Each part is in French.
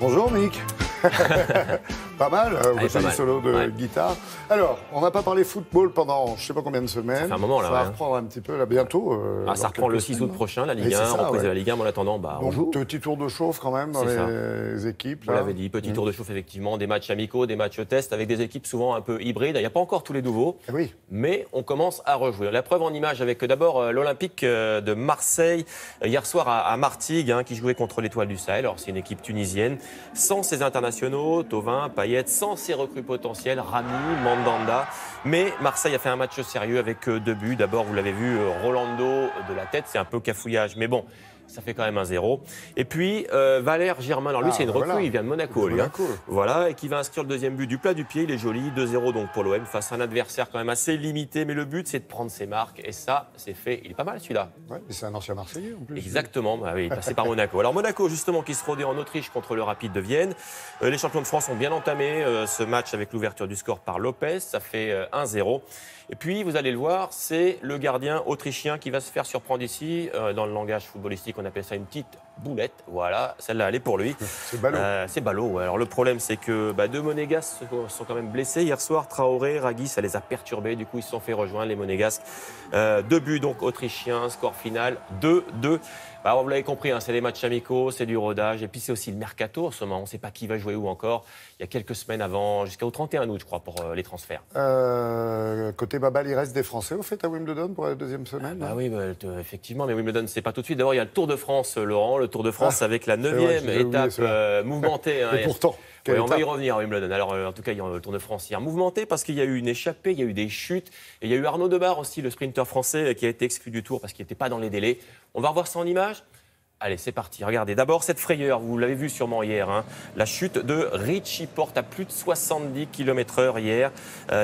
Bonjour Nick. Pas mal, pas mal. solo de guitare. Alors, on n'a pas parlé football pendant je ne sais pas combien de semaines. Ça fait un moment là. Ça va ouais. reprendre un petit peu là bientôt. Ça reprend le 6 août prochain, la Ligue Et 1, c'est ça, reprise de ouais. la Ligue 1, mais en attendant, on Donc, joue. petit tour de chauffe quand même dans C'est ça. les équipes. Vous là. l'avez dit, petit tour de chauffe effectivement, des matchs amicaux, des matchs tests avec des équipes souvent un peu hybrides. Il n'y a pas encore tous les nouveaux, Eh oui. mais on commence à rejouer. La preuve en image avec d'abord l'Olympique de Marseille hier soir à Martigues qui jouait contre l'Étoile du Sahel. Alors c'est une équipe tunisienne sans ses internationaux, Thauvin, Payet, sans ses recrues potentielles, Rami, Mandanda. Mais Marseille a fait un match sérieux avec 2 buts. D'abord, vous l'avez vu, Rolando de la tête, c'est un peu cafouillage, mais bon. Ça fait quand même 1-0. Et puis, Valère Germain, alors lui, c'est une recrue, voilà. il vient de Monaco, lui. Monaco. Voilà, et qui va inscrire le deuxième but du plat du pied. Il est joli, 2-0 donc pour l'OM, face à un adversaire quand même assez limité. Mais le but, c'est de prendre ses marques. Et ça, c'est fait. Il est pas mal, celui-là. Ouais, mais c'est un ancien Marseillais en plus. Exactement, bah oui, il est passé par Monaco. Alors Monaco, justement, qui se rodait en Autriche contre le Rapide de Vienne. Les champions de France ont bien entamé ce match avec l'ouverture du score par Lopez. Ça fait 1-0. Et puis, vous allez le voir, c'est le gardien autrichien qui va se faire surprendre ici. Dans le langage footballistique, on appelle ça une petite boulette. Voilà, celle-là, elle est pour lui. C'est ballot. C'est ballot, ouais. Alors le problème, c'est que 2 Monégasques sont quand même blessés. Hier soir, Traoré, Ragui, ça les a perturbés. Du coup, ils se sont fait rejoindre, les Monégasques. 2 buts donc autrichiens, score final 2-2. Vous l'avez compris, c'est des matchs amicaux, c'est du rodage. Et puis c'est aussi le mercato en ce moment. On ne sait pas qui va jouer où encore. Il y a quelques semaines avant, jusqu'au 31 août, je crois, pour les transferts. Côté Babal, il reste des Français au fait à Wimbledon pour la deuxième semaine. Oui, effectivement, mais Wimbledon, c'est pas tout de suite. D'abord, il y a le Tour de France, Laurent. Le Tour de France avec la 9e étape mouvementée. Et pourtant, ouais, on va y revenir à Wimbledon. Alors, en tout cas, il y a le Tour de France hier mouvementé parce qu'il y a eu une échappée, il y a eu des chutes. Et il y a eu Arnaud Demar aussi, le sprinter français, qui a été exclu du Tour parce qu'il n'était pas dans les délais. On va revoir ça en image. Allez, c'est parti. Regardez, d'abord cette frayeur, vous l'avez vu sûrement hier, la chute de Richie Porte à plus de 70 km/h hier.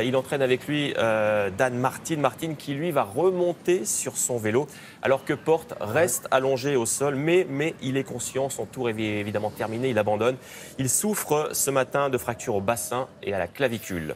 Il entraîne avec lui Dan Martin. Martin qui, lui, va remonter sur son vélo, alors que Porte reste allongé au sol. Mais il est conscient, son tour est évidemment terminé, il abandonne. Il souffre ce matin de fractures au bassin et à la clavicule.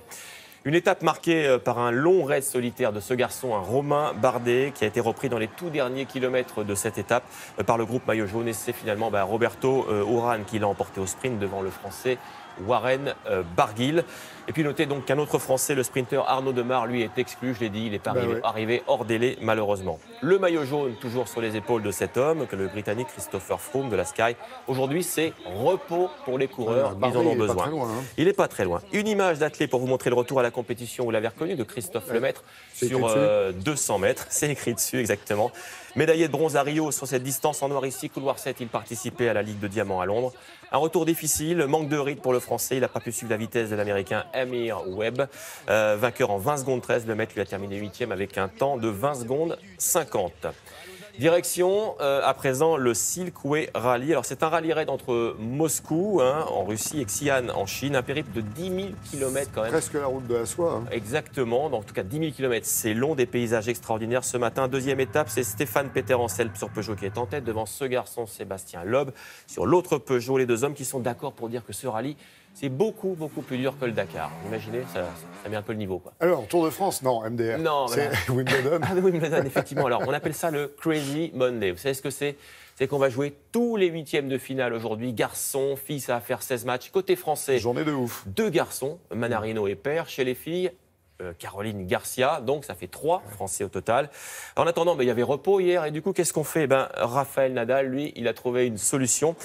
Une étape marquée par un long raid solitaire de ce garçon, un Romain Bardet, qui a été repris dans les tout derniers kilomètres de cette étape par le groupe Maillot Jaune. Et c'est finalement Roberto Urán qui l'a emporté au sprint devant le Français Warren Barguil. Et puis notez donc qu'un autre Français, le sprinter Arnaud Demar, lui est exclu, je l'ai dit, il n'est pas arrivé hors délai malheureusement. Le maillot jaune toujours sur les épaules de cet homme, que le Britannique Christopher Froome de la Sky. Aujourd'hui, c'est repos pour les coureurs, ils en ont besoin. Il n'est pas très loin. Une image d'athlète pour vous montrer le retour à la compétition, vous l'avez reconnu, de Christophe Lemaître sur 200 mètres. C'est écrit dessus, exactement. Médaillé de bronze à Rio sur cette distance en noir ici, couloir 7, il participait à la Ligue de Diamant à Londres. Un retour difficile, manque de rythme pour le Français, il n'a pas pu suivre la vitesse de l'Américain Amir Webb. Vainqueur en 20 secondes 13, le mètre lui a terminé 8e avec un temps de 20 secondes 50. Direction à présent le Silkway Rally. Alors c'est un rallye raid entre Moscou en Russie et Xi'an en Chine. Un périple de 10 000 km quand même. Presque la route de la soie. Exactement, en tout cas 10 000 km, c'est long, des paysages extraordinaires. Ce matin, deuxième étape, c'est Stéphane Peter-Ancel sur Peugeot qui est en tête devant ce garçon Sébastien Loeb. Sur l'autre Peugeot, les 2 hommes qui sont d'accord pour dire que ce rallye, c'est beaucoup plus dur que le Dakar. Imaginez, ça met un peu le niveau, quoi. Alors, Tour de France, non, MDR. Non, c'est Wimbledon. Wimbledon, effectivement. Alors, on appelle ça le Crazy Monday. Vous savez ce que c'est? C'est qu'on va jouer tous les 8e de finale aujourd'hui. Garçons, filles, ça va faire 16 matchs. Côté français, journée de ouf. 2 garçons, Manarino et Père. Chez les filles, Caroline Garcia, donc ça fait 3 Français au total. En attendant, il y avait repos hier et du coup, qu'est-ce qu'on fait? Raphaël Nadal, lui, il a trouvé une solution.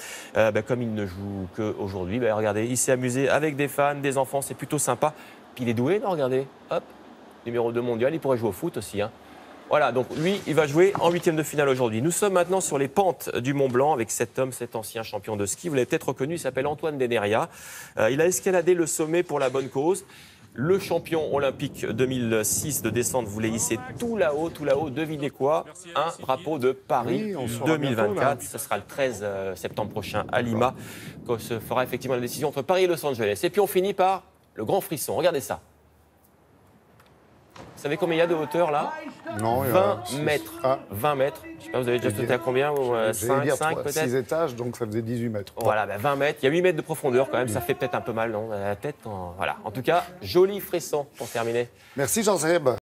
Comme il ne joue qu'aujourd'hui, regardez, il s'est amusé avec des fans, des enfants, c'est plutôt sympa. Puis il est doué, non? Regardez, hop, numéro 2 mondial, il pourrait jouer au foot aussi. Voilà, donc lui, il va jouer en 8e de finale aujourd'hui. Nous sommes maintenant sur les pentes du Mont Blanc avec cet homme, cet ancien champion de ski. Vous l'avez peut-être reconnu, il s'appelle Antoine Deneria. Il a escaladé le sommet pour la bonne cause. Le champion olympique 2006 de descente, vous l'avez hissé tout là-haut, devinez quoi? Un drapeau de Paris 2024. Ce sera le 13 septembre prochain à Lima, quand se fera effectivement la décision entre Paris et Los Angeles. Et puis on finit par le grand frisson. Regardez ça. Vous savez combien il y a de hauteur là? Non, 20 mètres. 20 mètres. Je ne sais pas, vous avez déjà sauté à combien? 5 peut-être? 6 étages, donc ça faisait 18 mètres. Voilà, 20 mètres. Il y a 8 mètres de profondeur quand même. Ça fait peut-être un peu mal, non, à la tête. Voilà. En tout cas, joli frisson pour terminer. Merci Jean-Seb.